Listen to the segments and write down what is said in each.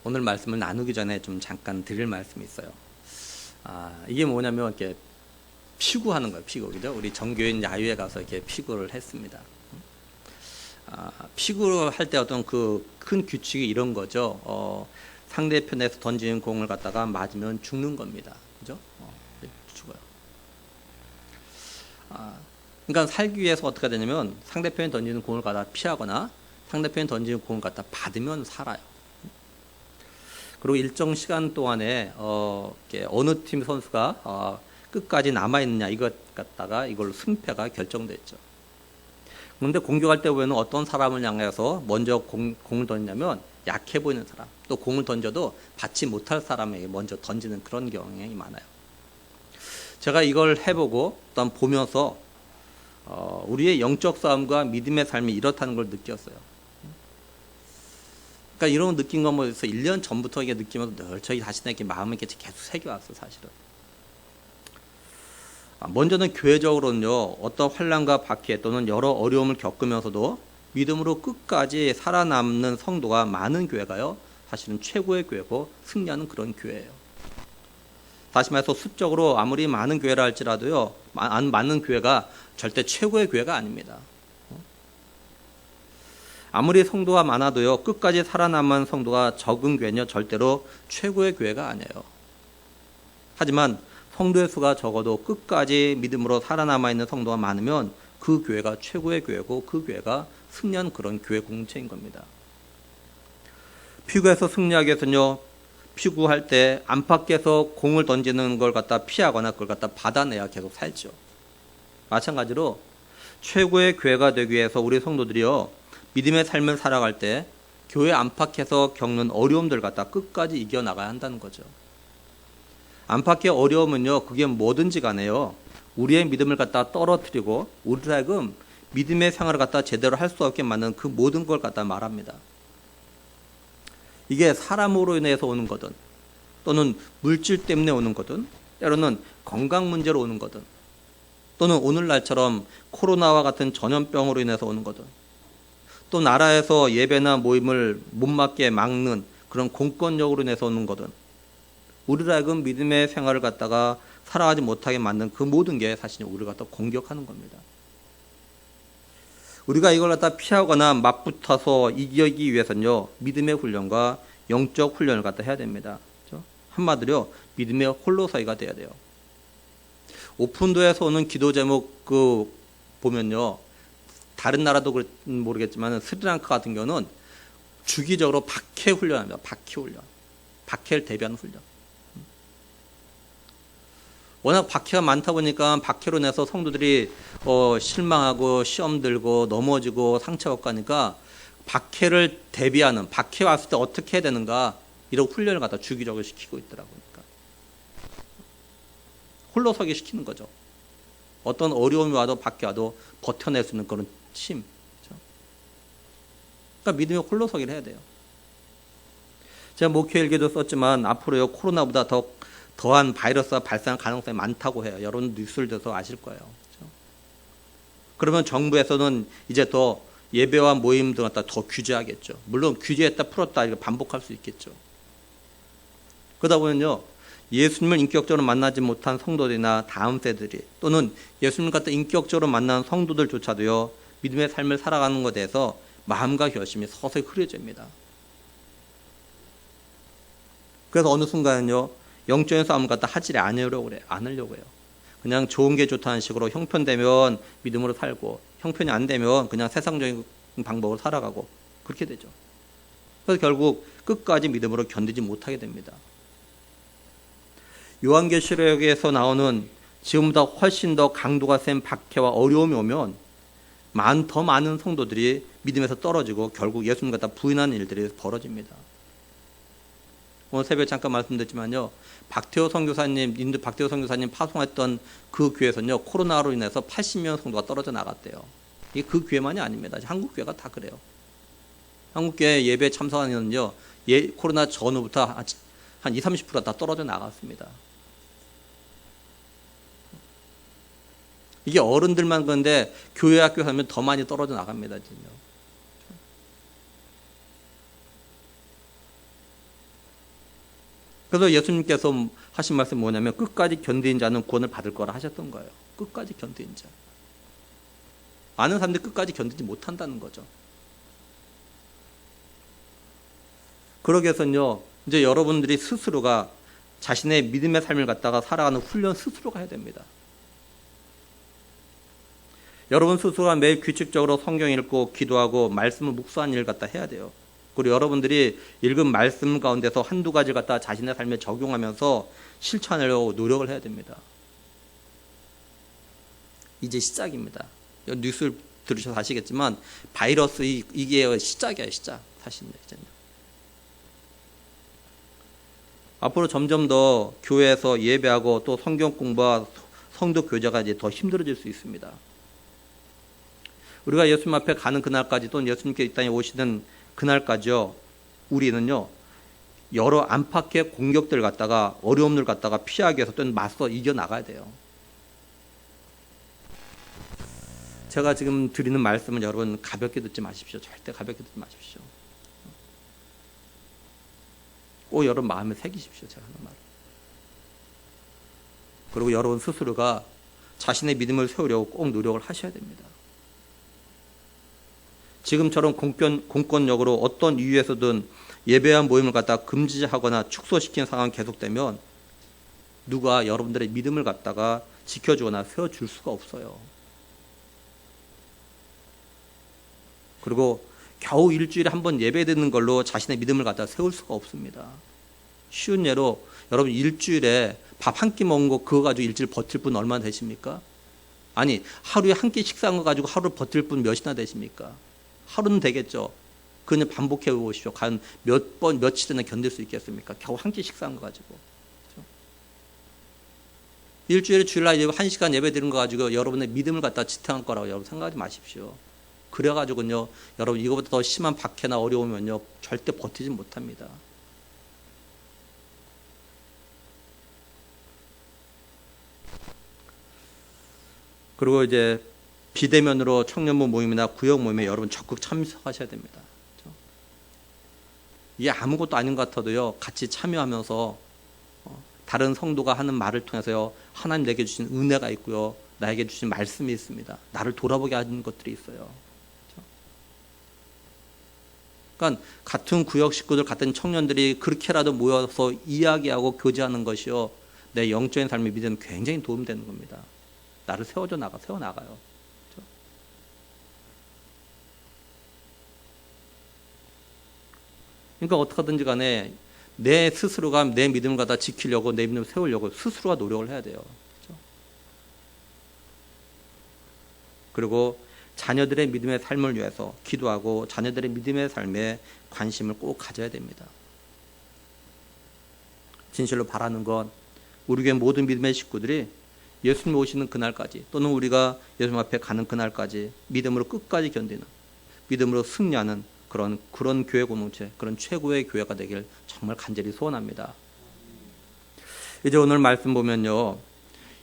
오늘 말씀을 나누기 전에 좀 잠깐 드릴 말씀이 있어요. 이게 뭐냐면 이렇게 피구하는 거예요. 피구, 그죠? 우리 정교인 야유회 가서 이렇게 피구를 했습니다. 피구를 할 때 어떤 그 큰 규칙이 이런 거죠. 상대편에서 던지는 공을 갖다가 맞으면 죽는 겁니다. 그죠? 죽어요. 그러니까 살기 위해서 어떻게 되냐면 상대편이 던지는 공을 갖다 피하거나 상대편이 던지는 공을 갖다 받으면 살아요. 그리고 일정 시간 동안에 어느 팀 선수가 끝까지 남아 있느냐 이것 갖다가 이걸로 승패가 결정됐죠. 그런데 공격할 때 보면 어떤 사람을 향해서 먼저 공을 던지냐면 약해 보이는 사람, 또 공을 던져도 받지 못할 사람에게 먼저 던지는 그런 경향이 많아요. 제가 이걸 해보고 또 보면서 우리의 영적 싸움과 믿음의 삶이 이렇다는 걸 느꼈어요. 그러니까 이런 느낀 건 뭐였어? 1년 전부터 이게 느끼면서 늘 저희 자신에게 마음에 계속 새겨왔어, 사실은. 먼저는 교회적으로는요, 어떤 환난과 박해 또는 여러 어려움을 겪으면서도 믿음으로 끝까지 살아남는 성도가 많은 교회가요, 사실은 최고의 교회고 승리하는 그런 교회예요. 다시 말해서 수적으로 아무리 많은 교회라 할지라도요, 많은 교회가 절대 최고의 교회가 아닙니다. 아무리 성도가 많아도요, 끝까지 살아남은 성도가 적은 교회는요, 절대로 최고의 교회가 아니에요. 하지만 성도의 수가 적어도 끝까지 믿음으로 살아남아 있는 성도가 많으면 그 교회가 최고의 교회고 그 교회가 승리한 그런 교회 공동체인 겁니다. 피구에서 승리하기 위해서는요, 피구할 때 안팎에서 공을 던지는 걸 갖다 피하거나 그걸 갖다 받아내야 계속 살죠. 마찬가지로 최고의 교회가 되기 위해서 우리 성도들이요, 믿음의 삶을 살아갈 때 교회 안팎에서 겪는 어려움들 갖다 끝까지 이겨나가야 한다는 거죠. 안팎의 어려움은요, 그게 뭐든지 간에요, 우리의 믿음을 갖다 떨어뜨리고 우리를 하여금 믿음의 생활을 갖다 제대로 할 수 없게 만드는 그 모든 걸 갖다 말합니다. 이게 사람으로 인해서 오는 거든 또는 물질 때문에 오는 거든 때로는 건강 문제로 오는 거든 또는 오늘날처럼 코로나와 같은 전염병으로 인해서 오는 거든 또 나라에서 예배나 모임을 못 맞게 막는 그런 공권력으로 인해서 오는 거든 우리를 하여금 믿음의 생활을 갖다가 살아가지 못하게 만든 그 모든 게 사실 우리를 갖다 공격하는 겁니다. 우리가 이걸 갖다 피하거나 맞붙어서 이기기 위해서는요, 믿음의 훈련과 영적 훈련을 갖다 해야 됩니다. 그렇죠? 한마디로 믿음의 홀로서기가 돼야 돼요. 오픈도에서 오는 기도 제목 보면요, 다른 나라도 모르겠지만 스리랑카 같은 경우는 주기적으로 박해 훈련합니다. 박해 훈련, 박해를 대비하는 훈련. 워낙 박해가 많다 보니까 박해로 인해서 성도들이 실망하고 시험 들고 넘어지고 상처받고 하니까 박해를 대비하는, 박해 왔을 때 어떻게 해야 되는가 이런 훈련을 갖다 주기적으로 시키고 있더라고요. 그러니까 홀로서기 시키는 거죠. 어떤 어려움이 와도 박해 와도 버텨낼 수 있는 그런 힘. 그렇죠? 그러니까 믿음의 홀로서기를 해야 돼요. 제가 목회 일기도 썼지만 앞으로요, 코로나보다 더한 바이러스가 발생할 가능성이 많다고 해요. 여러분 뉴스를 들어서 아실 거예요. 그렇죠? 그러면 정부에서는 이제 더 예배와 모임 등 갖다 더 규제하겠죠. 물론 규제했다 풀었다 이렇게 반복할 수 있겠죠. 그러다 보면요, 예수님을 인격적으로 만나지 못한 성도들이나 다음 세들이 또는 예수님을 갖다 인격적으로 만난 성도들조차도요, 믿음의 삶을 살아가는 것에 대해서 마음과 결심이 서서히 흐려집니다. 그래서 어느 순간은요, 영적인 싸움 갖다 하지 않으려고 해요. 그냥 좋은 게 좋다는 식으로 형편되면 믿음으로 살고 형편이 안 되면 그냥 세상적인 방법으로 살아가고 그렇게 되죠. 그래서 결국 끝까지 믿음으로 견디지 못하게 됩니다. 요한계시록에서 나오는 지금보다 훨씬 더 강도가 센 박해와 어려움이 오면 더 많은 성도들이 믿음에서 떨어지고 결국 예수님 갖다 부인하는 일들이 벌어집니다. 오늘 새벽에 잠깐 말씀드렸지만요, 인도 박태호 선교사님 파송했던 그 교회에서는요, 코로나로 인해서 80명 성도가 떨어져 나갔대요. 이게 그 교회만이 아닙니다. 한국 교회가 다 그래요. 한국 교회 예배 참석하는요, 코로나 전후부터 한 20-30%가 다 떨어져 나갔습니다. 이게 어른들만 그런데 교회 학교 가면 더 많이 떨어져 나갑니다. 지금요. 그래서 예수님께서 하신 말씀이 뭐냐면 끝까지 견디는 자는 구원을 받을 거라 하셨던 거예요. 끝까지 견디는 자. 많은 사람들이 끝까지 견디지 못한다는 거죠. 그러기 위해서는요, 이제 여러분들이 스스로가 자신의 믿음의 삶을 갖다가 살아가는 훈련 스스로가 해야 됩니다. 여러분 스스로가 매일 규칙적으로 성경 읽고 기도하고 말씀을 묵상하는 일을 갖다 해야 돼요. 그리고 여러분들이 읽은 말씀 가운데서 한두 가지를 갖다 자신의 삶에 적용하면서 실천하려고 노력을 해야 됩니다. 이제 시작입니다. 뉴스를 들으셔서 아시겠지만 바이러스 이게 시작이에요. 시작. 사실은 이제는. 앞으로 점점 더 교회에서 예배하고 또 성경 공부와 성도 교제가 이제 더 힘들어질 수 있습니다. 우리가 예수님 앞에 가는 그날까지 또는 예수님께 이 땅에 오시는 그날까지요, 우리는요 여러 안팎의 공격들 갖다가 어려움들 갖다가 피하기 위해서 또는 맞서 이겨 나가야 돼요. 제가 지금 드리는 말씀은 여러분 가볍게 듣지 마십시오. 절대 가볍게 듣지 마십시오. 꼭 여러분 마음에 새기십시오. 제가 하는 말. 그리고 여러분 스스로가 자신의 믿음을 세우려고 꼭 노력을 하셔야 됩니다. 지금처럼 공권력으로 어떤 이유에서든 예배와 모임을 갖다가 금지하거나 축소시키는 상황이 계속되면 누가 여러분들의 믿음을 갖다가 지켜주거나 세워줄 수가 없어요. 그리고 겨우 일주일에 한 번 예배 드는 걸로 자신의 믿음을 갖다 세울 수가 없습니다. 쉬운 예로 여러분 일주일에 밥 한 끼 먹은 거 그거 가지고 일주일 버틸 분 얼마나 되십니까? 아니 하루에 한 끼 식사한 거 가지고 하루 버틸 분 몇이나 되십니까? 하루는 되겠죠. 그냥 반복해 보십시오. 과연 몇 번 며칠이나 견딜 수 있겠습니까? 겨우 한 끼 식사한 거 가지고. 그렇죠? 일주일에 주일날 1시간 예배 드리는 거 가지고 여러분의 믿음을 갖다 지탱할 거라고 여러분 생각하지 마십시오. 그래가지고요, 여러분 이거보다 더 심한 박해나 어려우면요 절대 버티지 못합니다. 그리고 이제 비대면으로 청년부 모임이나 구역 모임에 여러분 적극 참석하셔야 됩니다. 그렇죠? 이게 아무것도 아닌 것 같아도요 같이 참여하면서 다른 성도가 하는 말을 통해서요 하나님 내게 주신 은혜가 있고요 나에게 주신 말씀이 있습니다. 나를 돌아보게 하는 것들이 있어요. 그러니까 같은 구역 식구들 같은 청년들이 그렇게라도 모여서 이야기하고 교제하는 것이요 내 영적인 삶의 믿음에 굉장히 도움되는 겁니다. 나를 세워나가요. 그렇죠? 그러니까 어떻게든지 간에 내 스스로가 내 믿음을 갖다 지키려고 내 믿음을 세우려고 스스로가 노력을 해야 돼요. 그렇죠? 그리고 자녀들의 믿음의 삶을 위해서 기도하고 자녀들의 믿음의 삶에 관심을 꼭 가져야 됩니다. 진실로 바라는 건 우리 교회 모든 믿음의 식구들이 예수님 오시는 그날까지 또는 우리가 예수님 앞에 가는 그날까지 믿음으로 끝까지 견디는 믿음으로 승리하는 그런 교회 공동체, 그런 최고의 교회가 되길 정말 간절히 소원합니다. 이제 오늘 말씀 보면요.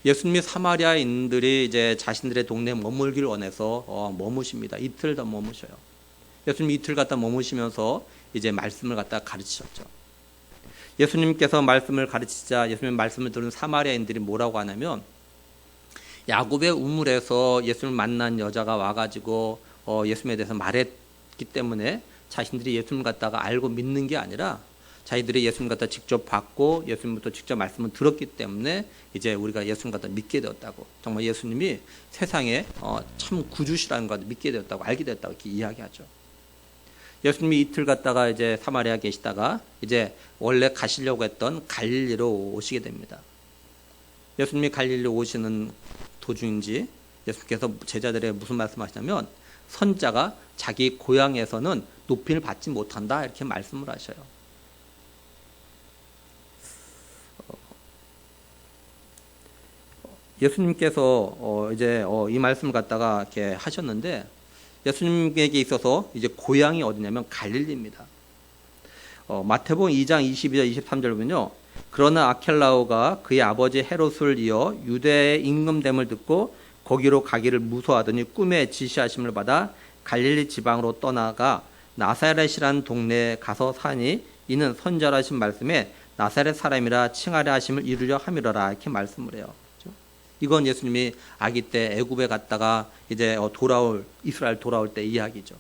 예수님이 사마리아인들이 이제 자신들의 동네에 머물기를 원해서 머무십니다. 이틀 더 머무셔요. 예수님이 이틀 갖다 머무시면서 이제 말씀을 갖다 가르치셨죠. 예수님께서 말씀을 가르치자 예수님의 말씀을 들은 사마리아인들이 뭐라고 하냐면 야곱의 우물에서 예수님을 만난 여자가 와가지고 예수님에 대해서 말했기 때문에 자신들이 예수님 갖다가 알고 믿는 게 아니라 자기들이 예수님 갖다 직접 받고 예수님부터 직접 말씀을 들었기 때문에 이제 우리가 예수님 갖다 믿게 되었다고 정말 예수님이 세상에 참 구주시라는 것을 믿게 되었다고 알게 되었다고 이렇게 이야기하죠. 예수님이 이틀 갔다가 이제 사마리아 계시다가 이제 원래 가시려고 했던 갈릴리로 오시게 됩니다. 예수님이 갈릴리로 오시는 도중인지 예수님께서 제자들에게 무슨 말씀하시냐면 선자가 자기 고향에서는 높임을 받지 못한다 이렇게 말씀을 하셔요. 예수님께서 이제 이 말씀을 갖다가 이렇게 하셨는데 예수님에게 있어서 이제 고향이 어디냐면 갈릴리입니다. 마태복음 2장 22절 23절 보면요. 그러나 아켈라오가 그의 아버지 헤롯을 이어 유대의 임금됨을 듣고 거기로 가기를 무서워하더니 꿈에 지시하심을 받아 갈릴리 지방으로 떠나가 나사렛이라는 동네에 가서 사니 이는 선자라신 말씀에 나사렛 사람이라 칭하려 하심을 이루려 함이로라 이렇게 말씀을 해요. 이건 예수님이 아기 때 애굽에 갔다가 이제 이스라엘 돌아올 때 이야기죠.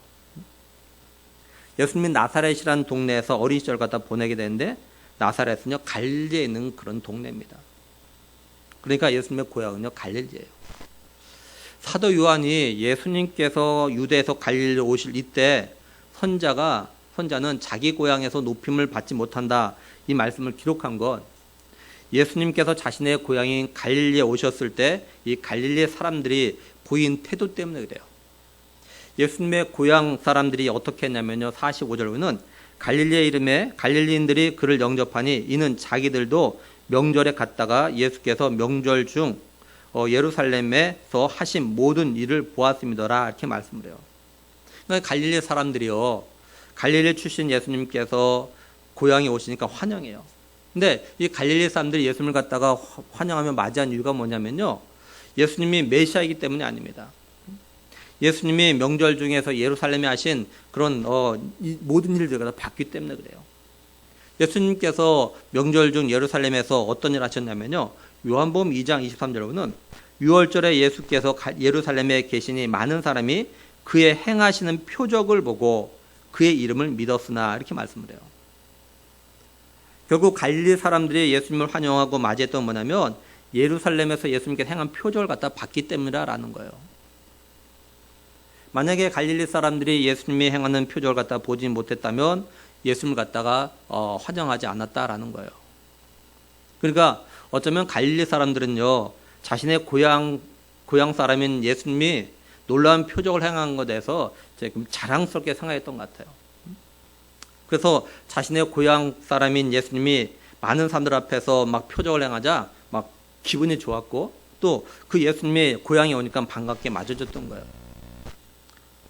예수님이 나사렛이라는 동네에서 어린 시절 갖다 보내게 되는데 나사렛은요 갈릴리에 있는 그런 동네입니다. 그러니까 예수님의 고향은요 갈릴리예요. 사도 요한이 예수님께서 유대에서 갈릴리로 오실 이때 선자는 자기 고향에서 높임을 받지 못한다 이 말씀을 기록한 건 예수님께서 자신의 고향인 갈릴리에 오셨을 때 이 갈릴리 사람들이 보인 태도 때문에 그래요. 예수님의 고향 사람들이 어떻게 했냐면요. 45절에는 갈릴리의 이름에 갈릴리인들이 그를 영접하니 이는 자기들도 명절에 갔다가 예수께서 명절 중 예루살렘에서 하신 모든 일을 보았습니다라 이렇게 말씀을 해요. 그러니까 갈릴리 사람들이요. 갈릴리 출신 예수님께서 고향에 오시니까 환영해요. 근데 이 갈릴리 사람들이 예수님을 갖다가 환영하며 맞이한 이유가 뭐냐면요. 예수님이 메시아이기 때문이 아닙니다. 예수님이 명절 중에서 예루살렘에 하신 그런 모든 일들을 갖다 봤기 때문에 그래요. 예수님께서 명절 중 예루살렘에서 어떤 일을 하셨냐면요. 요한복음 2장 23절에 보면 6월절에 예수께서 예루살렘에 계시니 많은 사람이 그의 행하시는 표적을 보고 그의 이름을 믿었으나 이렇게 말씀을 해요. 결국 갈릴리 사람들이 예수님을 환영하고 맞이했던 뭐냐면 예루살렘에서 예수님께서 행한 표적을 갖다 봤기 때문이라는 거예요. 만약에 갈릴리 사람들이 예수님이 행하는 표적을 갖다 보지 못했다면 예수님을 갖다가 환영하지 않았다라는 거예요. 그러니까 어쩌면 갈릴리 사람들은요 자신의 고향 사람인 예수님이 놀라운 표적을 행한 것에 대해서 자랑스럽게 생각했던 것 같아요. 그래서 자신의 고향 사람인 예수님이 많은 사람들 앞에서 막 표적을 행하자 막 기분이 좋았고 또 그 예수님이 고향에 오니까 반갑게 맞아줬던 거예요.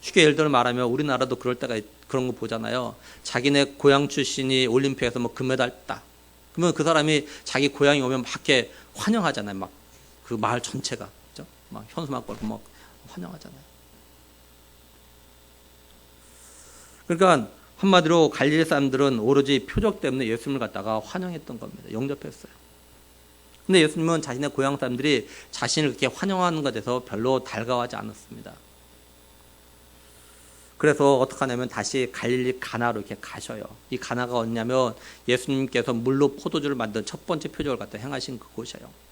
쉽게 예를 들어 말하면 우리나라도 그럴 때가 그런 거 보잖아요. 자기네 고향 출신이 올림픽에서 뭐 금메달 따. 그러면 그 사람이 자기 고향에 오면 막 이렇게 환영하잖아요. 막 그 마을 전체가 그죠? 막 현수막 걸고 막 환영하잖아요. 그러니까 한마디로 갈릴리 사람들은 오로지 표적 때문에 예수님을 갖다가 환영했던 겁니다. 영접했어요. 근데 예수님은 자신의 고향 사람들이 자신을 그렇게 환영하는 것에 대해서 별로 달가워하지 않았습니다. 그래서 어떻게 하냐면 다시 갈릴리 가나로 이렇게 가셔요. 이 가나가 어디냐면 예수님께서 물로 포도주를 만든 첫 번째 표적을 갖다 행하신 그곳이에요.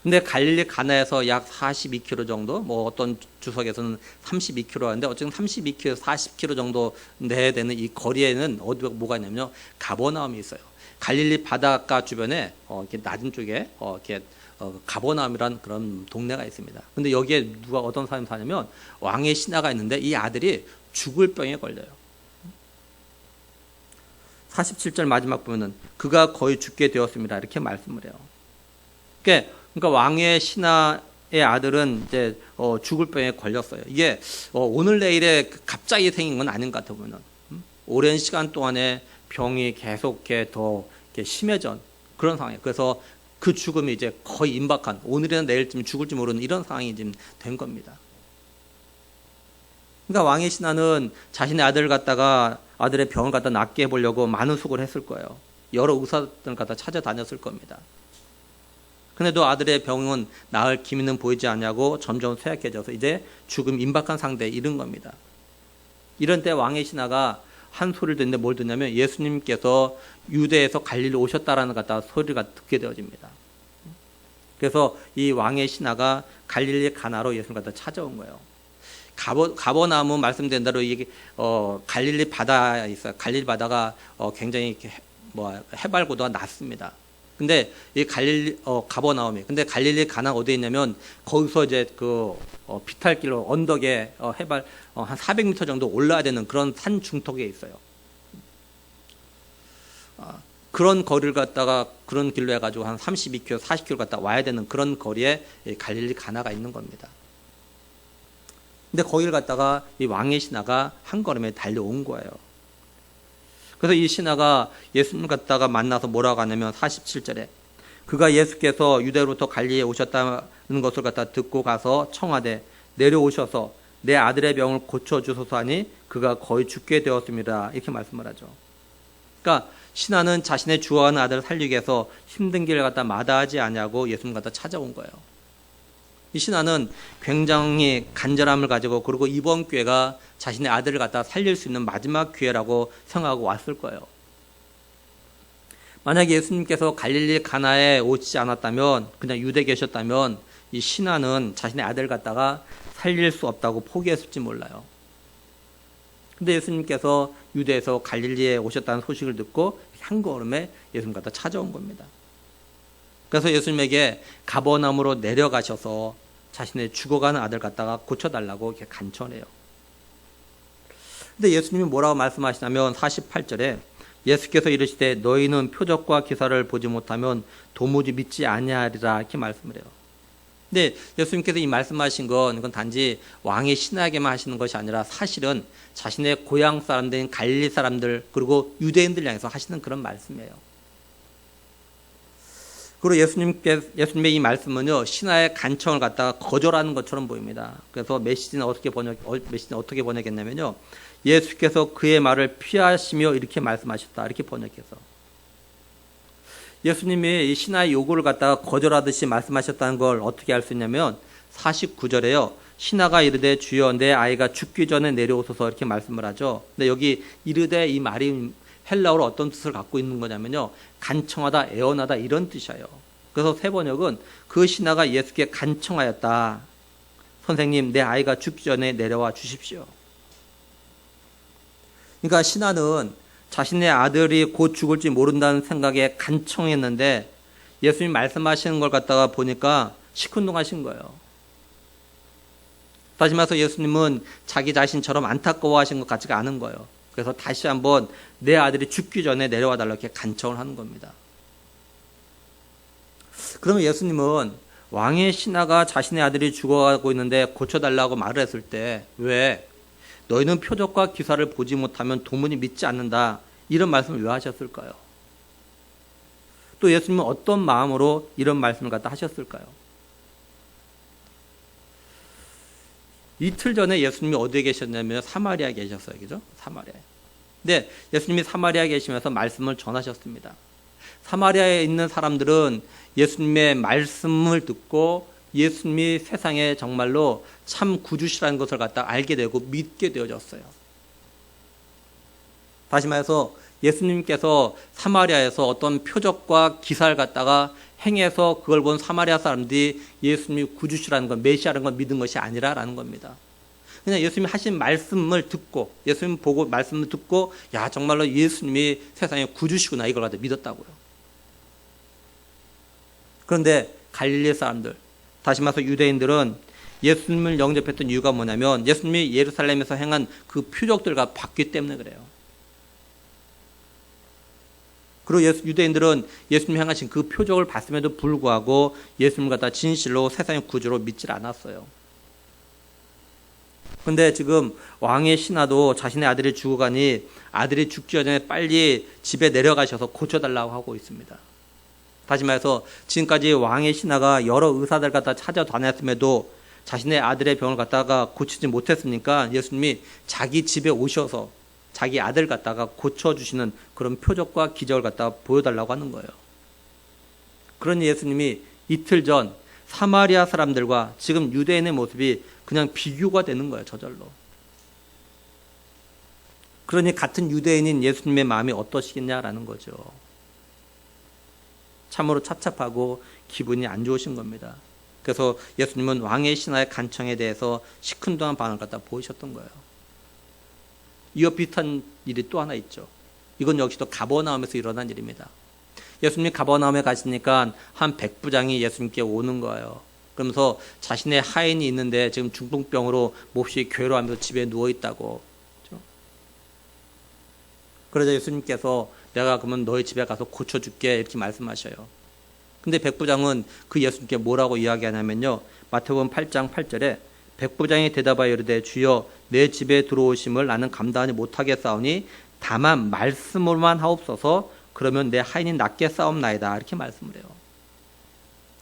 근데 갈릴리 가나에서 약 42km 정도, 뭐 어떤 주석에서는 32km 하는데 어쨌든 32km, 40km 정도 내야 되는 이 거리에는 어디가 뭐가 있냐면요. 가버나움이 있어요. 갈릴리 바닷가 주변에 이렇게 낮은 쪽에 가버나움이라는 그런 동네가 있습니다. 근데 여기에 어떤 사람이 사냐면 왕의 신하가 있는데 이 아들이 죽을 병에 걸려요. 47절 마지막 보면은 그가 거의 죽게 되었습니다. 이렇게 말씀을 해요. 그러니까 왕의 신하의 아들은 이제 죽을 병에 걸렸어요. 이게 오늘 내일에 갑자기 생긴 건 아닌 것 같아 보면은 오랜 시간 동안에 병이 계속 더 심해진 그런 상황이에요. 그래서 그 죽음이 이제 거의 임박한 오늘이나 내일쯤 죽을지 모르는 이런 상황이 지금 된 겁니다. 그러니까 왕의 신하는 자신의 아들의 병을 갖다 낫게 해보려고 많은 수고를 했을 거예요. 여러 의사들을 갖다 찾아다녔을 겁니다. 그런데도 아들의 병은 나을 기미는 보이지 않냐고 점점 쇠약해져서 이제 죽음 임박한 상태에 이른 겁니다. 이런 때 왕의 신하가 한 소리를 듣는데 뭘 듣냐면 예수님께서 유대에서 갈릴리로 오셨다라는 갖다 소리가 듣게 되어집니다. 그래서 이 왕의 신하가 갈릴리 가나로 예수님을 갖다 찾아온 거예요. 가버나움은 말씀드린 대로 이게 갈릴리 바다에 있어요. 갈릴리 바다가 굉장히 해발고도가 낮습니다. 근데 이 가버나움이 근데 갈릴리 가나 어디에 있냐면 거기서 이제 비탈길로 언덕에 해발 한 400m 정도 올라야 되는 그런 산 중턱에 있어요. 그런 거리를 갖다가 그런 길로 해가지고 한 32km, 40km 갔다 와야 되는 그런 거리에 갈릴리 가나가 있는 겁니다. 근데 거기를 갖다가 이 왕의 신하가 한 걸음에 달려온 거예요. 그래서 이 신하가 예수님 갖다가 만나서 뭐라고 하냐면 47절에 그가 예수께서 유대로부터 갈릴리에 오셨다는 것을 갖다 듣고 가서 청하되 내려오셔서 내 아들의 병을 고쳐주소서 하니 그가 거의 죽게 되었습니다. 이렇게 말씀을 하죠. 그러니까 신하는 자신의 죽어가는 아들을 살리기 위해서 힘든 길을 갖다 마다하지 않냐고 예수님 갖다 찾아온 거예요. 이 신하는 굉장히 간절함을 가지고 그리고 이번 기회가 자신의 아들을 갖다 살릴 수 있는 마지막 기회라고 생각하고 왔을 거예요. 만약에 예수님께서 갈릴리 가나에 오시지 않았다면 그냥 유대에 계셨다면 이 신하는 자신의 아들을 갖다가 살릴 수 없다고 포기했을지 몰라요. 근데 예수님께서 유대에서 갈릴리에 오셨다는 소식을 듣고 한 걸음에 예수님 갖다 찾아온 겁니다. 그래서 예수님에게 가버나움으로 내려가셔서 자신의 죽어가는 아들 갖다가 고쳐달라고 이렇게 간청해요. 근데 예수님이 뭐라고 말씀하시냐면 48절에 예수께서 이르시되 너희는 표적과 기사를 보지 못하면 도무지 믿지 아니하리라 이렇게 말씀을 해요. 근데 예수님께서 이 말씀하신 건 이건 단지 왕의 신하에게만 하시는 것이 아니라 사실은 자신의 고향 사람들인 갈릴리 사람들 그리고 유대인들 향해서 하시는 그런 말씀이에요. 그리고 예수님의 이 말씀은요 신하의 간청을 갖다가 거절하는 것처럼 보입니다. 그래서 메시지는 어떻게 번역했냐면요 예수께서 그의 말을 피하시며 이렇게 말씀하셨다 이렇게 번역해서 예수님이 이 신하의 요구를 갖다가 거절하듯이 말씀하셨다는 걸 어떻게 알 수 있냐면 49절에요. 신하가 이르되 주여 내 아이가 죽기 전에 내려오소서 이렇게 말씀을 하죠. 근데 여기 이르되 이 말이 헬라어로 어떤 뜻을 갖고 있는 거냐면요. 간청하다, 애원하다 이런 뜻이에요. 그래서 새 번역은 그 신하가 예수께 간청하였다. 선생님 내 아이가 죽기 전에 내려와 주십시오. 그러니까 신하는 자신의 아들이 곧 죽을지 모른다는 생각에 간청했는데 예수님 말씀하시는 걸 갖다가 보니까 시큰둥하신 거예요. 다시 말해서 예수님은 자기 자신처럼 안타까워하신 것 같지가 않은 거예요. 그래서 다시 한번 내 아들이 죽기 전에 내려와 달라고 이렇게 간청을 하는 겁니다. 그러면 예수님은 왕의 신하가 자신의 아들이 죽어가고 있는데 고쳐달라고 말을 했을 때 왜 너희는 표적과 기사를 보지 못하면 도무지 믿지 않는다 이런 말씀을 왜 하셨을까요? 또 예수님은 어떤 마음으로 이런 말씀을 갖다 하셨을까요? 이틀 전에 예수님이 어디에 계셨냐면 사마리아에 계셨어요. 그죠? 사마리아에. 근데 예수님이 사마리아에 계시면서 말씀을 전하셨습니다. 사마리아에 있는 사람들은 예수님의 말씀을 듣고 예수님이 세상에 정말로 참 구주시라는 것을 갖다 알게 되고 믿게 되어졌어요. 다시 말해서 예수님께서 사마리아에서 어떤 표적과 기사를 갖다가 행해서 그걸 본 사마리아 사람들이 예수님이 구주시라는 것, 메시아라는 걸 믿은 것이 아니라라는 겁니다. 그냥 예수님이 하신 말씀을 듣고 예수님 보고 말씀을 듣고 야 정말로 예수님이 세상에 구주시구나 이걸 갖다 믿었다고요. 그런데 갈릴리 사람들 다시 말해서 유대인들은 예수님을 영접했던 이유가 뭐냐면 예수님이 예루살렘에서 행한 그 표적들과 봤기 때문에 그래요. 그리고 유대인들은 예수님이 행하신 그 표적을 봤음에도 불구하고 예수님을 갖다 진실로 세상의 구주로 믿질 않았어요. 그런데 지금 왕의 신하도 자신의 아들이 죽어가니 아들이 죽기 전에 빨리 집에 내려가셔서 고쳐달라고 하고 있습니다. 다시 말해서 지금까지 왕의 신하가 여러 의사들 갖다 찾아다녔음에도 자신의 아들의 병을 갖다가 고치지 못했으니까 예수님이 자기 집에 오셔서 자기 아들 갖다가 고쳐주시는 그런 표적과 기적을 갖다가 보여달라고 하는 거예요. 그러니 예수님이 이틀 전 사마리아 사람들과 지금 유대인의 모습이 그냥 비교가 되는 거예요. 저절로. 그러니 같은 유대인인 예수님의 마음이 어떠시겠냐라는 거죠. 참으로 찹찹하고 기분이 안 좋으신 겁니다. 그래서 예수님은 왕의 신하의 간청에 대해서 시큰둥한 반응을 갖다 보이셨던 거예요. 이와 비슷한 일이 또 하나 있죠. 이건 역시도 가버나움에서 일어난 일입니다. 예수님이 가버나움에 가시니까 한 백부장이 예수님께 오는 거예요. 그러면서 자신의 하인이 있는데 지금 중풍병으로 몹시 괴로워하면서 집에 누워있다고. 그러자 예수님께서 내가 그러면 너희 집에 가서 고쳐줄게 이렇게 말씀하셔요. 근데 백부장은 그 예수님께 뭐라고 이야기하냐면요. 마태복음 8장 8절에 백부장이 대답하여 이르되 주여 내 집에 들어오심을 나는 감당하지 못하겠사오니 다만 말씀으로만 하옵소서 그러면 내 하인이 낫게 싸움나이다 이렇게 말씀을 해요.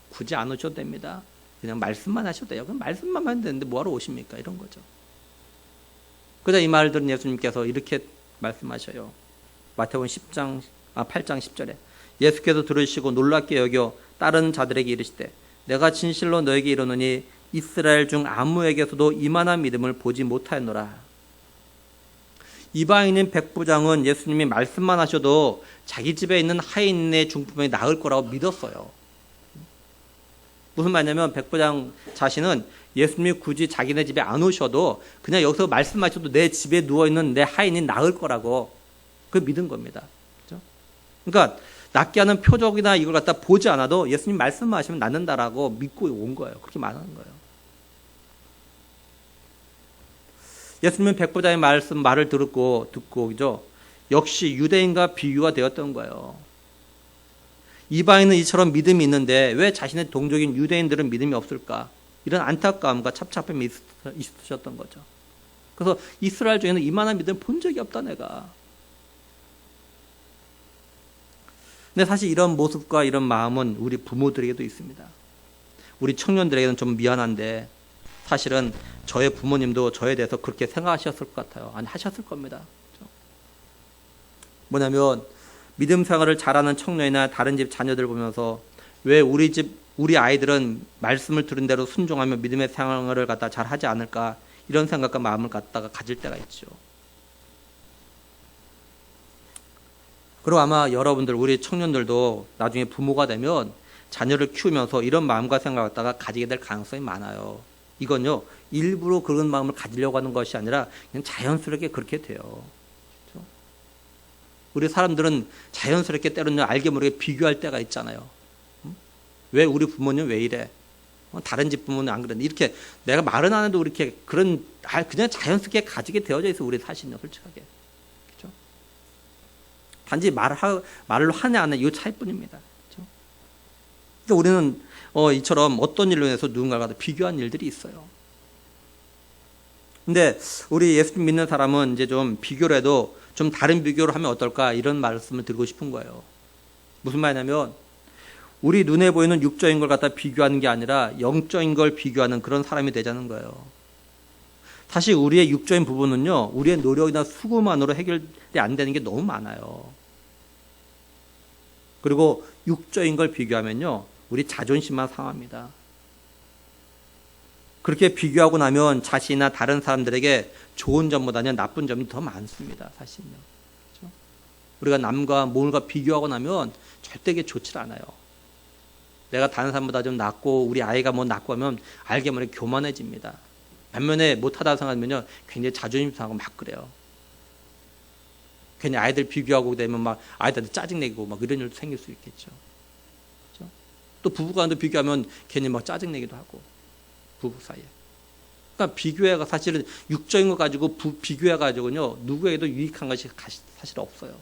굳이 안 오셔도 됩니다. 그냥 말씀만 하셔도 돼요. 그럼 말씀만 하면 되는데 뭐하러 오십니까? 이런 거죠. 그러자 이 말을 들은 예수님께서 이렇게 말씀하셔요. 마태복음 8장 10절에 예수께서 들으시고 놀랍게 여겨 다른 자들에게 이르시되 내가 진실로 너에게 이르노니 이스라엘 중 아무에게서도 이만한 믿음을 보지 못하였노라. 이방인인 백부장은 예수님이 말씀만 하셔도 자기 집에 있는 하인의 중풍이 나을 거라고 믿었어요. 무슨 말이냐면 백부장 자신은 예수님이 굳이 자기네 집에 안 오셔도 그냥 여기서 말씀하셔도 내 집에 누워있는 내 하인이 나을 거라고 그 믿은 겁니다. 그렇죠? 그러니까 낫게 하는 표적이나 이걸 갖다 보지 않아도 예수님 말씀만 하시면 낫는다라고 믿고 온 거예요. 그렇게 말하는 거예요. 예수님은 백부장의 말을 듣고 그죠? 역시 유대인과 비교가 되었던 거예요. 이방인은 이처럼 믿음이 있는데 왜 자신의 동족인 유대인들은 믿음이 없을까? 이런 안타까움과 찹찹함이 있으셨던 거죠. 그래서 이스라엘 중에는 이만한 믿음을 본 적이 없다 내가. 근데 사실 이런 모습과 이런 마음은 우리 부모들에게도 있습니다. 우리 청년들에게는 좀 미안한데 사실은 저의 부모님도 저에 대해서 그렇게 생각하셨을 것 같아요. 아니 하셨을 겁니다. 뭐냐면 믿음 생활을 잘하는 청년이나 다른 집 자녀들 보면서 왜 우리 아이들은 말씀을 들은 대로 순종하며 믿음의 생활을 갖다 잘 하지 않을까 이런 생각과 마음을 갖다가 가질 때가 있죠. 그리고 아마 여러분들 우리 청년들도 나중에 부모가 되면 자녀를 키우면서 이런 마음과 생각을 갖다가 가지게 될 가능성이 많아요. 이건요 일부러 그런 마음을 가지려고 하는 것이 아니라 그냥 자연스럽게 그렇게 돼요. 그렇죠? 우리 사람들은 자연스럽게 때로는 알게 모르게 비교할 때가 있잖아요. 왜 우리 부모님 왜 이래? 다른 집 부모는 안 그랬는데 이렇게 내가 말은 안 해도 이렇게 그냥 자연스럽게 가지게 되어져 있어 우리 사실은요 솔직하게. 그렇죠? 단지 말로 하냐 안 하냐 이 차이뿐입니다. 그렇죠? 그러니까 우리는 이처럼 어떤 일로 인해서 누군가가 비교한 일들이 있어요. 근데 우리 예수님 믿는 사람은 이제 좀 비교를 해도 좀 다른 비교를 하면 어떨까 이런 말씀을 드리고 싶은 거예요. 무슨 말이냐면 우리 눈에 보이는 육적인 걸 갖다 비교하는 게 아니라 영적인 걸 비교하는 그런 사람이 되자는 거예요. 사실 우리의 육적인 부분은요 우리의 노력이나 수고만으로 해결이 안 되는 게 너무 많아요. 그리고 육적인 걸 비교하면요 우리 자존심만 상합니다. 그렇게 비교하고 나면 자신이나 다른 사람들에게 좋은 점보다는 나쁜 점이 더 많습니다. 사실은요. 그렇죠? 우리가 남과 뭔가 비교하고 나면 절대 그게 좋지 않아요. 내가 다른 사람보다 좀 낫고 우리 아이가 뭐 낫고 하면 알게 모르게 교만해집니다. 반면에 못하다 생각하면요 굉장히 자존심 상하고 막 그래요. 괜히 아이들 비교하고 되면 막 아이들한테 짜증내고 막 이런 일도 생길 수 있겠죠. 그렇죠? 또 부부간도 비교하면 괜히 막 짜증내기도 하고 부부 사이에. 그러니까 비교해가 사실은 육적인 거 가지고 비교해가지고요 누구에게도 유익한 것이 사실 없어요.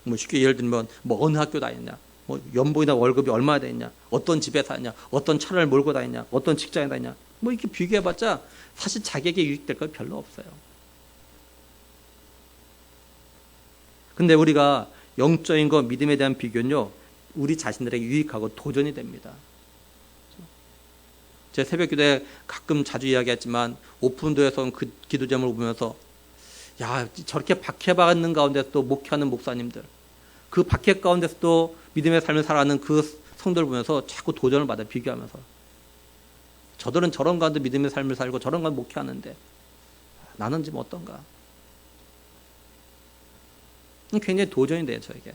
뭐 쉽게 예를 들면 뭐 어느 학교 다녔냐, 뭐 연봉이나 월급이 얼마나 되냐, 어떤 집에 사냐, 어떤 차를 몰고 다니냐, 어떤 직장에 다니냐, 뭐 이렇게 비교해봤자 사실 자기에게 유익될 거 별로 없어요. 근데 우리가 영적인 거 믿음에 대한 비교는요 우리 자신들에게 유익하고 도전이 됩니다. 제 새벽 기도에 가끔 자주 이야기했지만 오픈도에서 온 그 기도 제목을 보면서 야 저렇게 박해받는 가운데서도 목회하는 목사님들 그 박해 가운데서도 믿음의 삶을 살아가는 그 성도를 보면서 자꾸 도전을 받아 비교하면서 저들은 저런 가운데 믿음의 삶을 살고 저런 가운데 목회하는데 나는 지금 어떤가 굉장히 도전이 돼요 저에게.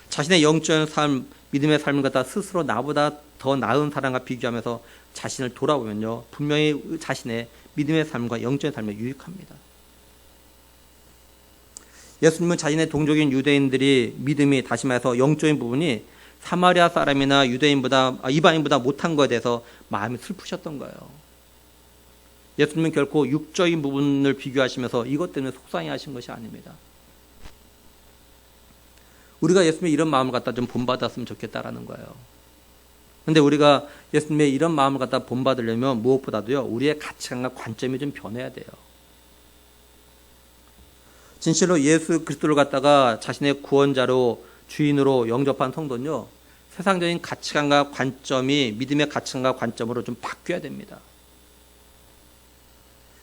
자신의 영적인 삶, 믿음의 삶을 갖다 스스로 나보다 더 나은 사람과 비교하면서 자신을 돌아보면요 분명히 자신의 믿음의 삶과 영적인 삶에 유익합니다. 예수님은 자신의 동족인 유대인들이 믿음이 다시 말해서 영적인 부분이 사마리아 사람이나 이방인보다 못한 것에 대해서 마음이 슬프셨던 거예요. 예수님은 결코 육적인 부분을 비교하시면서 이것 때문에 속상해하신 것이 아닙니다. 우리가 예수님의 이런 마음을 갖다 좀 본받았으면 좋겠다라는 거예요. 근데 우리가 예수님의 이런 마음을 갖다 본받으려면 무엇보다도요 우리의 가치관과 관점이 좀 변해야 돼요. 진실로 예수 그리스도를 갖다가 자신의 구원자로 주인으로 영접한 성도는요 세상적인 가치관과 관점이 믿음의 가치관과 관점으로 좀 바뀌어야 됩니다.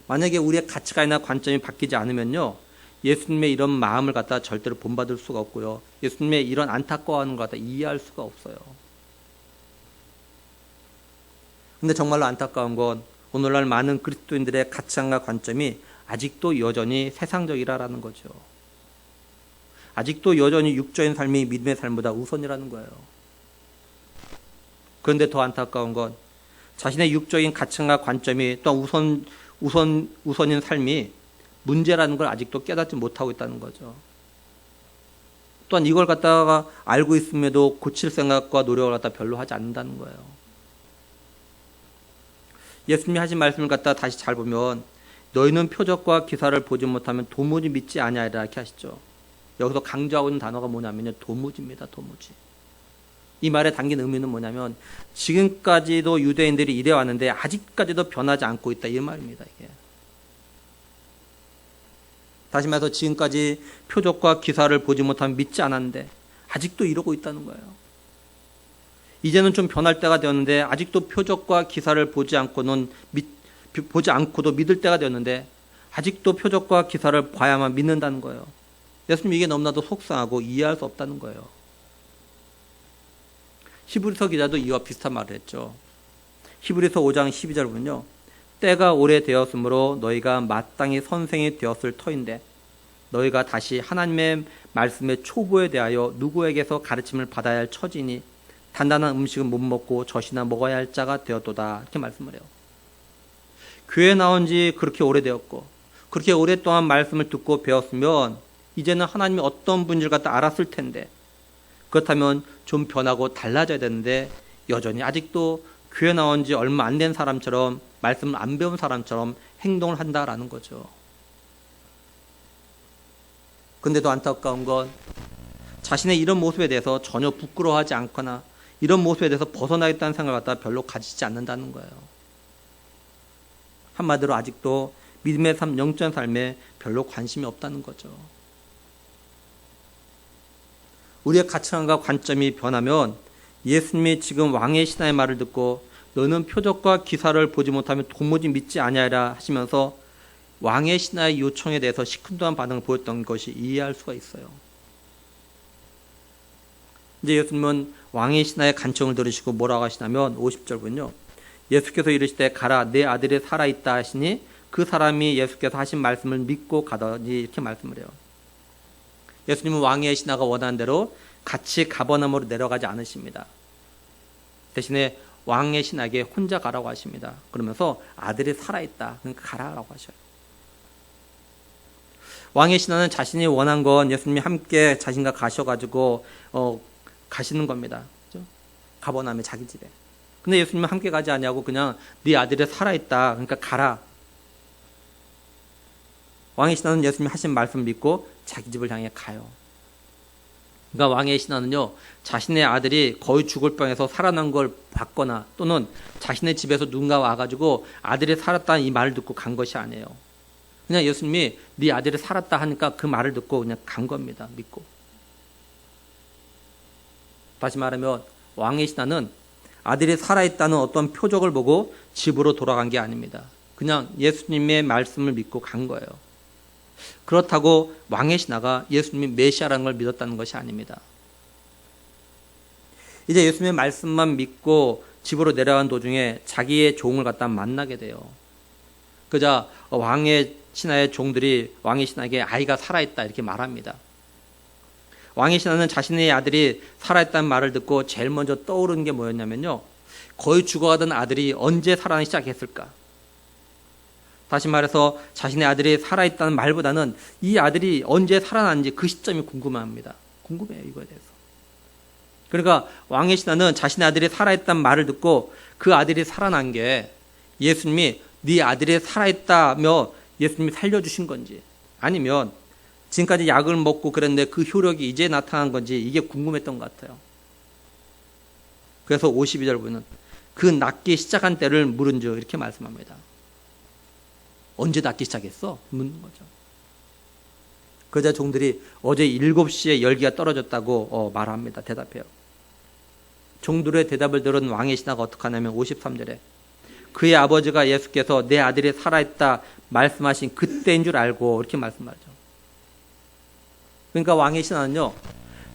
만약에 우리의 가치관이나 관점이 바뀌지 않으면요, 예수님의 이런 마음을 갖다 절대로 본받을 수가 없고요, 예수님의 이런 안타까워하는 걸 갖다 이해할 수가 없어요. 근데 정말로 안타까운 건 오늘날 많은 그리스도인들의 가치관과 관점이 아직도 여전히 세상적이라는 거죠. 아직도 여전히 육적인 삶이 믿음의 삶보다 우선이라는 거예요. 그런데 더 안타까운 건 자신의 육적인 가치관과 관점이 또 우선인 삶이 문제라는 걸 아직도 깨닫지 못하고 있다는 거죠. 또한 이걸 갖다가 알고 있음에도 고칠 생각과 노력을 갖다 별로 하지 않는다는 거예요. 예수님이 하신 말씀을 갖다 다시 잘 보면 너희는 표적과 기사를 보지 못하면 도무지 믿지 아니하리라 이렇게 하시죠. 여기서 강조하고 있는 단어가 뭐냐면요, 도무지입니다. 도무지. 이 말에 담긴 의미는 뭐냐면 지금까지도 유대인들이 이래 왔는데 아직까지도 변하지 않고 있다, 이 말입니다. 이게. 다시 말해서 지금까지 표적과 기사를 보지 못하면 믿지 않았는데 아직도 이러고 있다는 거예요. 이제는 좀 변할 때가 되었는데 아직도 표적과 기사를 보지 않고도 믿을 때가 되었는데 아직도 표적과 기사를 봐야만 믿는다는 거예요. 예수님 이게 너무나도 속상하고 이해할 수 없다는 거예요. 히브리서 기자도 이와 비슷한 말을 했죠. 히브리서 5장 12절 보면요, 때가 오래되었으므로 너희가 마땅히 선생이 되었을 터인데 너희가 다시 하나님의 말씀의 초보에 대하여 누구에게서 가르침을 받아야 할 처지니 단단한 음식은 못 먹고 젖이나 먹어야 할 자가 되었도다, 이렇게 말씀을 해요. 교회 나온 지 그렇게 오래되었고 그렇게 오랫동안 말씀을 듣고 배웠으면 이제는 하나님이 어떤 분인지를 갖다 알았을 텐데, 그렇다면 좀 변하고 달라져야 되는데 여전히 아직도 교회 나온 지 얼마 안 된 사람처럼, 말씀을 안 배운 사람처럼 행동을 한다라는 거죠. 근데도 안타까운 건 자신의 이런 모습에 대해서 전혀 부끄러워하지 않거나 이런 모습에 대해서 벗어나겠다는 생각을 갖다 별로 가지지 않는다는 거예요. 한마디로 아직도 믿음의 삶, 영적인 삶에 별로 관심이 없다는 거죠. 우리의 가치관과 관점이 변하면 예수님이 지금 왕의 신하의 말을 듣고 너는 표적과 기사를 보지 못하면 도무지 믿지 아니하리라 하시면서 왕의 신하의 요청에 대해서 시큰둥한 반응을 보였던 것이 이해할 수가 있어요. 이제 예수님은 왕의 신하의 간청을 들으시고 뭐라고 하시냐면 50절 보면요, 예수께서 이르시되 가라 내 아들이 살아있다 하시니 그 사람이 예수께서 하신 말씀을 믿고 가더니, 이렇게 말씀을 해요. 예수님은 왕의 신하가 원하는 대로 같이 가버나움으로 내려가지 않으십니다. 대신에 왕의 신하에게 혼자 가라고 하십니다. 그러면서 아들이 살아있다, 그러니까 가라라고 하셔요. 왕의 신하는 자신이 원한 건 예수님이 함께 자신과 가셔가지고 가시는 겁니다. 그렇죠? 가버나움에 자기 집에. 근데 예수님은 함께 가지 않냐고 그냥 네 아들이 살아있다, 그러니까 가라. 왕의 신하는 예수님이 하신 말씀 믿고 자기 집을 향해 가요. 그러니까 왕의 신하는요, 자신의 아들이 거의 죽을 병에서 살아난 걸 봤거나 또는 자신의 집에서 누군가 와가지고 아들이 살았다는 이 말을 듣고 간 것이 아니에요. 그냥 예수님이 네 아들이 살았다 하니까 그 말을 듣고 그냥 간 겁니다. 믿고. 다시 말하면 왕의 신하는 아들이 살아있다는 어떤 표적을 보고 집으로 돌아간 게 아닙니다. 그냥 예수님의 말씀을 믿고 간 거예요. 그렇다고 왕의 신하가 예수님이 메시아라는 걸 믿었다는 것이 아닙니다. 이제 예수님의 말씀만 믿고 집으로 내려간 도중에 자기의 종을 갖다 만나게 돼요. 그자 왕의 신하의 종들이 왕의 신하에게 아이가 살아있다 이렇게 말합니다. 왕의 신하는 자신의 아들이 살아있다는 말을 듣고 제일 먼저 떠오르는 게 뭐였냐면요, 거의 죽어가던 아들이 언제 살아나기 시작했을까. 다시 말해서 자신의 아들이 살아있다는 말보다는 이 아들이 언제 살아났는지 그 시점이 궁금합니다. 궁금해요, 이거에 대해서. 그러니까 왕의 신하는 자신의 아들이 살아있다는 말을 듣고 그 아들이 살아난 게 예수님이 네 아들이 살아있다며 예수님이 살려주신 건지, 아니면 지금까지 약을 먹고 그랬는데 그 효력이 이제 나타난 건지, 이게 궁금했던 것 같아요. 그래서 52절 보면 그 낫기 시작한 때를 물은즉 이렇게 말씀합니다. 언제 낫기 시작했어? 묻는 거죠. 그러자 종들이 어제 7시에 열기가 떨어졌다고 말합니다. 대답해요. 종들의 대답을 들은 왕의 신하가 어떻게 하냐면 53절에 그의 아버지가 예수께서 내 아들이 살아있다 말씀하신 그때인 줄 알고 이렇게 말씀하죠. 그러니까 왕의 신하는요,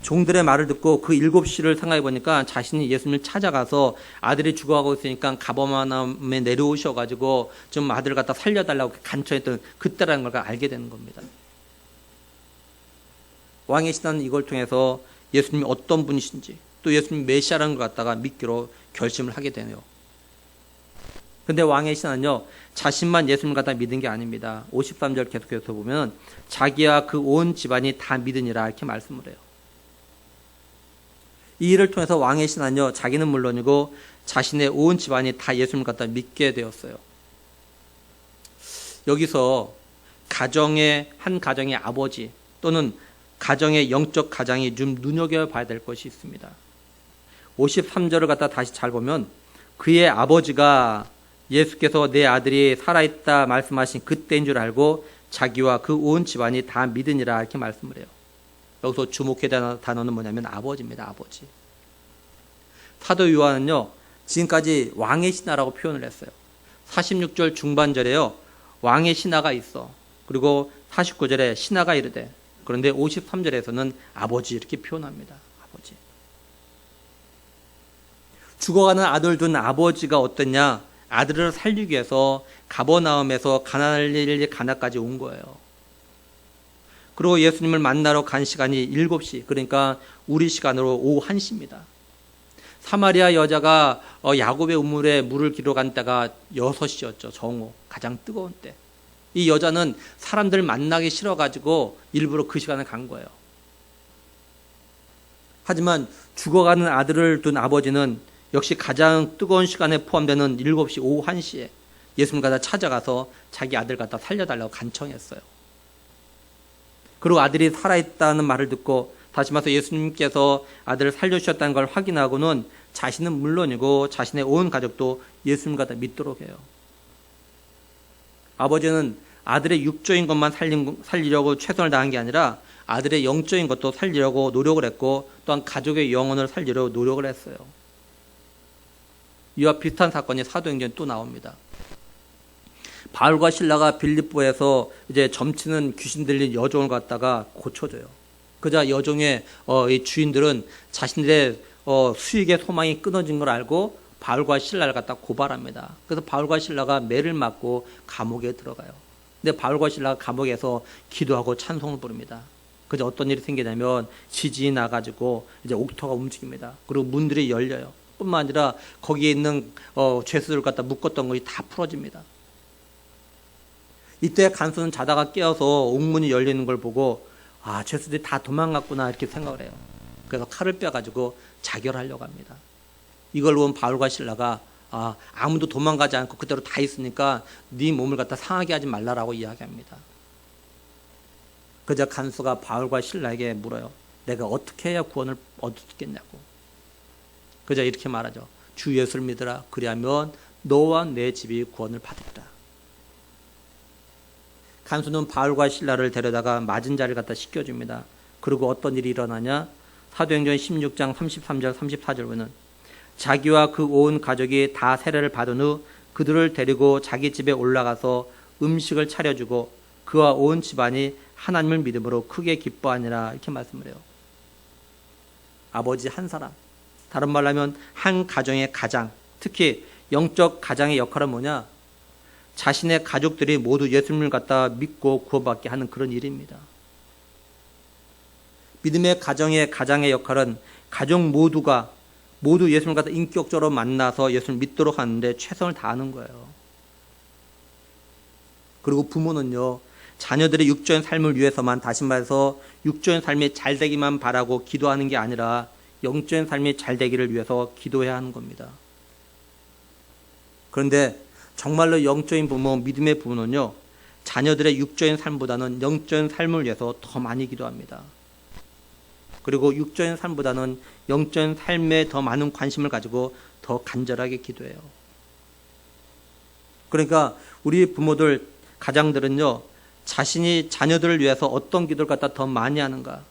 종들의 말을 듣고 그 7시를 생각해 보니까 자신이 예수님을 찾아가서 아들이 죽어가고 있으니까 가버나움에 내려오셔가지고 좀 아들을 갖다 살려달라고 간청했던 그때라는 걸 알게 되는 겁니다. 왕의 신하는 이걸 통해서 예수님이 어떤 분이신지 또 예수님 메시아라는 걸 갖다가 믿기로 결심을 하게 되네요. 그런데 왕의 신하는요, 자신만 예수님을 갖다 믿은 게 아닙니다. 53절 계속해서 보면 자기와 그 온 집안이 다 믿으니라 이렇게 말씀을 해요. 이 일을 통해서 왕의 신하는요, 자기는 물론이고 자신의 온 집안이 다 예수님을 갖다 믿게 되었어요. 여기서 한 가정의 아버지 또는 가정의 영적 가장이 좀 눈여겨봐야 될 것이 있습니다. 53절을 갖다 다시 잘 보면 그의 아버지가 예수께서 내 아들이 살아있다 말씀하신 그때인 줄 알고 자기와 그 온 집안이 다 믿으니라 이렇게 말씀을 해요. 여기서 주목해야 되는 단어는 뭐냐면 아버지입니다. 아버지. 사도 요한은요, 지금까지 왕의 신하라고 표현을 했어요. 46절 중반절에요, 왕의 신하가 있어. 그리고 49절에 신하가 이르되, 그런데 53절에서는 아버지 이렇게 표현합니다. 아버지. 죽어가는 아들 둔 아버지가 어땠냐? 아들을 살리기 위해서 가버나움에서 가나까지 온 거예요. 그리고 예수님을 만나러 간 시간이 7시, 그러니까 우리 시간으로 오후 1시입니다. 사마리아 여자가 야곱의 우물에 물을 기르러 간 때가 6시였죠. 정오, 가장 뜨거운 때. 이 여자는 사람들 만나기 싫어가지고 일부러 그 시간에 간 거예요. 하지만 죽어가는 아들을 둔 아버지는 역시 가장 뜨거운 시간에 포함되는 7시, 오후 1시에 예수님 갖다 찾아가서 자기 아들 갖다 살려달라고 간청했어요. 그리고 아들이 살아있다는 말을 듣고 다시 말해서 예수님께서 아들을 살려주셨다는 걸 확인하고는 자신은 물론이고 자신의 온 가족도 예수님 갖다 믿도록 해요. 아버지는 아들의 육적인 것만 살리려고 최선을 다한 게 아니라 아들의 영적인 것도 살리려고 노력을 했고 또한 가족의 영혼을 살리려고 노력을 했어요. 이와 비슷한 사건이 사도행전에 또 나옵니다. 바울과 실라가 빌립보에서 이제 점치는 귀신 들린 여종을 갖다가 고쳐줘요. 그자 여종의 이 주인들은 자신들의 수익의 소망이 끊어진 걸 알고 바울과 실라를 갖다 고발합니다. 그래서 바울과 실라가 매를 맞고 감옥에 들어가요. 근데 바울과 실라가 감옥에서 기도하고 찬송을 부릅니다. 그저 어떤 일이 생기냐면 지진이 나가지고 이제 옥토가 움직입니다. 그리고 문들이 열려요. 뿐만 아니라 거기에 있는 죄수들 갖다 묶었던 것이 다 풀어집니다. 이때 간수는 자다가 깨어서 옥문이 열리는 걸 보고 아, 죄수들이 다 도망갔구나 이렇게 생각을 해요. 그래서 칼을 빼가지고 자결하려고 합니다. 이걸 본 바울과 실라가 아무도 도망가지 않고 그대로 다 있으니까 네 몸을 갖다 상하게 하지 말라라고 이야기합니다. 그저 간수가 바울과 실라에게 물어요. 내가 어떻게 해야 구원을 얻겠냐고. 그저 이렇게 말하죠. 주 예수를 믿으라. 그리하면 너와 내 집이 구원을 받으리라. 간수는 바울과 실라를 데려다가 맞은 자리를 갖다 씻겨줍니다. 그리고 어떤 일이 일어나냐? 사도행전 16장 33절 34절 보면 자기와 그 온 가족이 다 세례를 받은 후 그들을 데리고 자기 집에 올라가서 음식을 차려주고 그와 온 집안이 하나님을 믿음으로 크게 기뻐하니라 이렇게 말씀을 해요. 아버지 한 사람, 다른 말로 하면 한 가정의 가장, 특히 영적 가장의 역할은 뭐냐? 자신의 가족들이 모두 예수님을 갖다 믿고 구원받게 하는 그런 일입니다. 믿음의 가정의 가장의 역할은 가족 모두 예수님을 갖다 인격적으로 만나서 예수님을 믿도록 하는데 최선을 다하는 거예요. 그리고 부모는요, 자녀들의 육적인 삶을 위해서만, 다시 말해서 육적인 삶이 잘 되기만 바라고 기도하는 게 아니라 영적인 삶이 잘 되기를 위해서 기도해야 하는 겁니다. 그런데 정말로 영적인 부모, 믿음의 부모는요, 자녀들의 육적인 삶보다는 영적인 삶을 위해서 더 많이 기도합니다. 그리고 육적인 삶보다는 영적인 삶에 더 많은 관심을 가지고 더 간절하게 기도해요. 그러니까 우리 부모들, 가장들은요, 자신이 자녀들을 위해서 어떤 기도를 갖다 더 많이 하는가,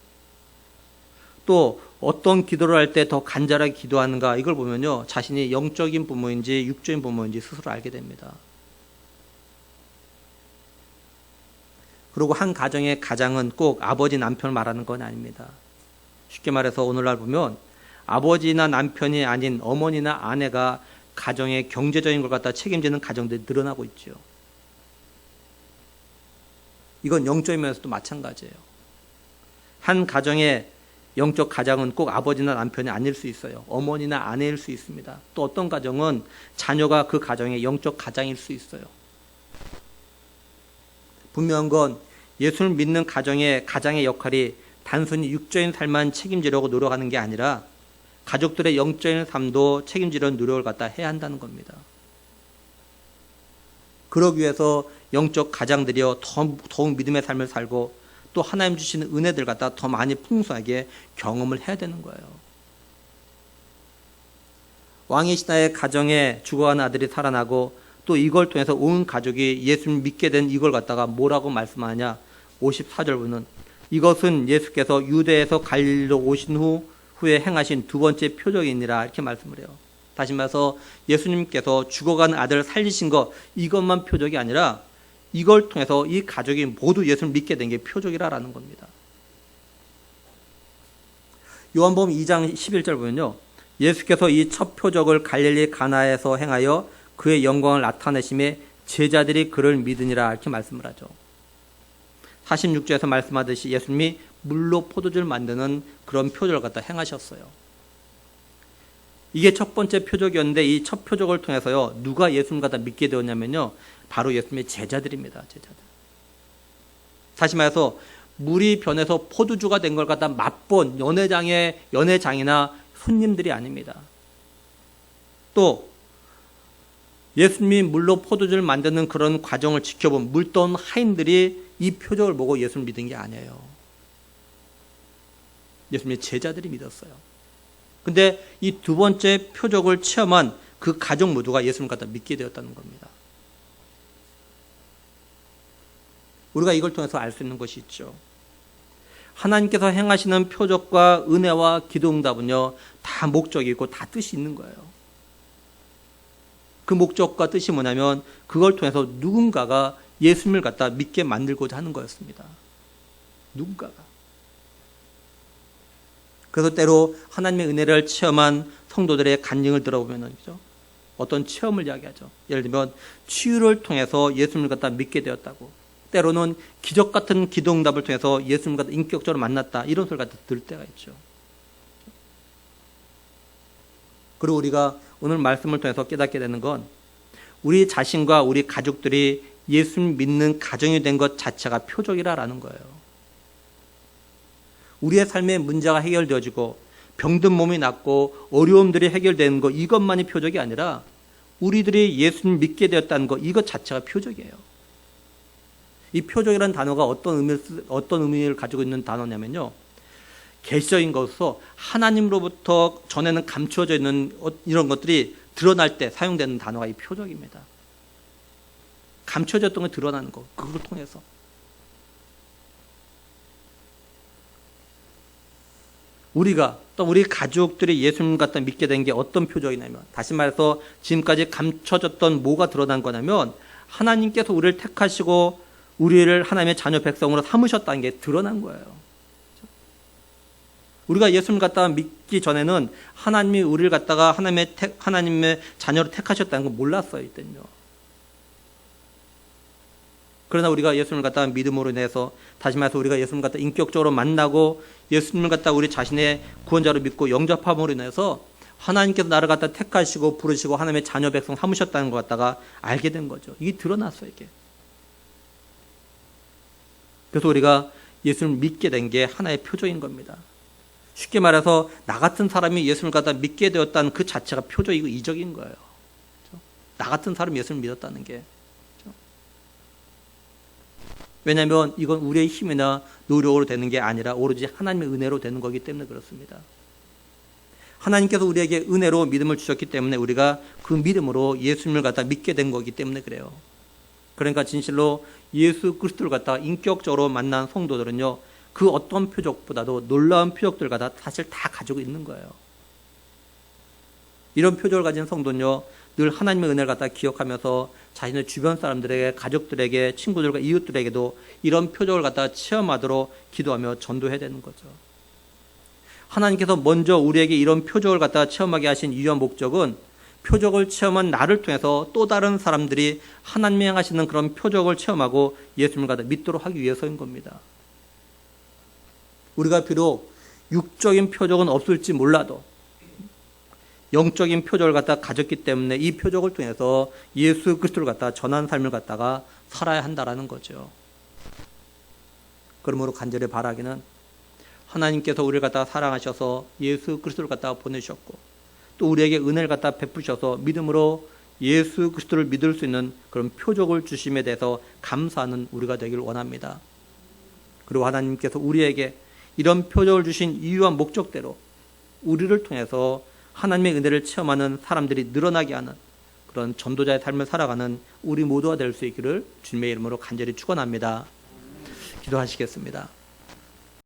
또 어떤 기도를 할 때 더 간절하게 기도하는가 이걸 보면요, 자신이 영적인 부모인지 육적인 부모인지 스스로 알게 됩니다. 그리고 한 가정의 가장은 꼭 아버지 남편을 말하는 건 아닙니다. 쉽게 말해서 오늘날 보면 아버지나 남편이 아닌 어머니나 아내가 가정의 경제적인 걸 갖다 책임지는 가정들이 늘어나고 있죠. 이건 영적인 면에서도 마찬가지예요. 한 가정의 영적 가장은 꼭 아버지나 남편이 아닐 수 있어요. 어머니나 아내일 수 있습니다. 또 어떤 가정은 자녀가 그 가정의 영적 가장일 수 있어요. 분명한 건 예수를 믿는 가정의 가장의 역할이 단순히 육적인 삶만 책임지려고 노력하는 게 아니라 가족들의 영적인 삶도 책임지려는 노력을 갖다 해야 한다는 겁니다. 그러기 위해서 영적 가장들이여 더욱 믿음의 삶을 살고 또 하나님 주시는 은혜들 갖다 더 많이 풍성하게 경험을 해야 되는 거예요. 왕의 신하의 가정에 죽어가는 아들이 살아나고 또 이걸 통해서 온 가족이 예수를 믿게 된 이걸 갖다가 뭐라고 말씀하냐. 54절 보면 이것은 예수께서 유대에서 갈릴리로 오신 후에 행하신 두 번째 표적이니라 이렇게 말씀을 해요. 다시 말해서 예수님께서 죽어가는 아들을 살리신 것 이것만 표적이 아니라 이걸 통해서 이 가족이 모두 예수를 믿게 된 게 표적이라는 겁니다. 요한복음 2장 11절 보면요, 예수께서 이 첫 표적을 갈릴리 가나에서 행하여 그의 영광을 나타내심에 제자들이 그를 믿으니라 이렇게 말씀을 하죠. 46절에서 말씀하듯이 예수님이 물로 포도주를 만드는 그런 표적을 갖다 행하셨어요. 이게 첫 번째 표적이었는데 이 첫 표적을 통해서요, 누가 예수님 갖다 믿게 되었냐면요, 바로 예수님의 제자들입니다. 제자들. 다시 말해서 물이 변해서 포도주가 된 걸 갖다 맛본 연회장이나 손님들이 아닙니다. 또 예수님이 물로 포도주를 만드는 그런 과정을 지켜본 물던 하인들이 이 표적을 보고 예수를 믿은 게 아니에요. 예수님의 제자들이 믿었어요. 근데 이 두 번째 표적을 체험한 그 가족 모두가 예수님을 갖다 믿게 되었다는 겁니다. 우리가 이걸 통해서 알 수 있는 것이 있죠. 하나님께서 행하시는 표적과 은혜와 기도응답은요, 다 목적이 있고 다 뜻이 있는 거예요. 그 목적과 뜻이 뭐냐면 그걸 통해서 누군가가 예수님을 갖다 믿게 만들고자 하는 거였습니다. 누군가가. 그래서 때로 하나님의 은혜를 체험한 성도들의 간증을 들어보면 그죠? 어떤 체험을 이야기하죠. 예를 들면 치유를 통해서 예수님을 갖다 믿게 되었다고, 때로는 기적 같은 기도응답을 통해서 예수님을 갖다 인격적으로 만났다, 이런 소리를 갖다 들을 때가 있죠. 그리고 우리가 오늘 말씀을 통해서 깨닫게 되는 건 우리 자신과 우리 가족들이 예수님 믿는 가정이 된 것 자체가 표적이라는 거예요. 우리의 삶의 문제가 해결되어지고 병든 몸이 낫고 어려움들이 해결되는 것, 이것만이 표적이 아니라 우리들이 예수님 믿게 되었다는 것, 이것 자체가 표적이에요. 이 표적이라는 단어가 어떤 의미를 가지고 있는 단어냐면요, 계시적인 것으로 하나님으로부터 전에는 감추어져 있는 이런 것들이 드러날 때 사용되는 단어가 이 표적입니다. 감춰졌던 게 드러나는 것, 그걸 통해서. 우리가 또 우리 가족들이 예수님 갖다 믿게 된 게 어떤 표적이냐면, 다시 말해서 지금까지 감춰졌던 뭐가 드러난 거냐면 하나님께서 우리를 택하시고 우리를 하나님의 자녀 백성으로 삼으셨다는 게 드러난 거예요. 우리가 예수님 갖다가 믿기 전에는 하나님이 우리를 갖다가 하나님의 자녀로 택하셨다는 걸 몰랐어요, 이때는요. 그러나 우리가 예수님을 갖다가 믿음으로 인해서, 다시 말해서 우리가 예수님을 갖다가 인격적으로 만나고 예수님을 갖다가 우리 자신의 구원자로 믿고 영접함으로 인해서 하나님께서 나를 갖다 택하시고 부르시고 하나님의 자녀 백성 삼으셨다는 것 갖다가 알게 된 거죠. 이게 드러났어요, 이게. 그래서 우리가 예수님을 믿게 된 게 하나의 표적인 겁니다. 쉽게 말해서 나 같은 사람이 예수님을 갖다 믿게 되었다는 그 자체가 표적이고 이적인 거예요. 그렇죠? 나 같은 사람이 예수님을 믿었다는 게. 그렇죠? 왜냐하면 이건 우리의 힘이나 노력으로 되는 게 아니라 오로지 하나님의 은혜로 되는 거기 때문에 그렇습니다. 하나님께서 우리에게 은혜로 믿음을 주셨기 때문에 우리가 그 믿음으로 예수님을 갖다 믿게 된 거기 때문에 그래요. 그러니까 진실로 예수 그리스도를 갖다 인격적으로 만난 성도들은요, 그 어떤 표적보다도 놀라운 표적들과 사실 다 가지고 있는 거예요. 이런 표적을 가진 성도는요, 늘 하나님의 은혜를 갖다 기억하면서 자신의 주변 사람들에게, 가족들에게, 친구들과 이웃들에게도 이런 표적을 갖다 체험하도록 기도하며 전도해야 되는 거죠. 하나님께서 먼저 우리에게 이런 표적을 갖다 체험하게 하신 이유와 목적은 표적을 체험한 나를 통해서 또 다른 사람들이 하나님이 행하시는 그런 표적을 체험하고 예수님을 갖다 믿도록 하기 위해서인 겁니다. 우리가 비록 육적인 표적은 없을지 몰라도 영적인 표적을 갖다 가졌기 때문에 이 표적을 통해서 예수 그리스도를 갖다 전한 삶을 갖다가 살아야 한다라는 거죠. 그러므로 간절히 바라기는 하나님께서 우리를 갖다가 사랑하셔서 예수 그리스도를 갖다가 보내주셨고 또 우리에게 은혜를 갖다 베푸셔서 믿음으로 예수 그리스도를 믿을 수 있는 그런 표적을 주심에 대해서 감사하는 우리가 되길 원합니다. 그리고 하나님께서 우리에게 이런 표적을 주신 이유와 목적대로 우리를 통해서 하나님의 은혜를 체험하는 사람들이 늘어나게 하는 그런 전도자의 삶을 살아가는 우리 모두가 될 수 있기를 주님의 이름으로 간절히 축원합니다. 기도하시겠습니다.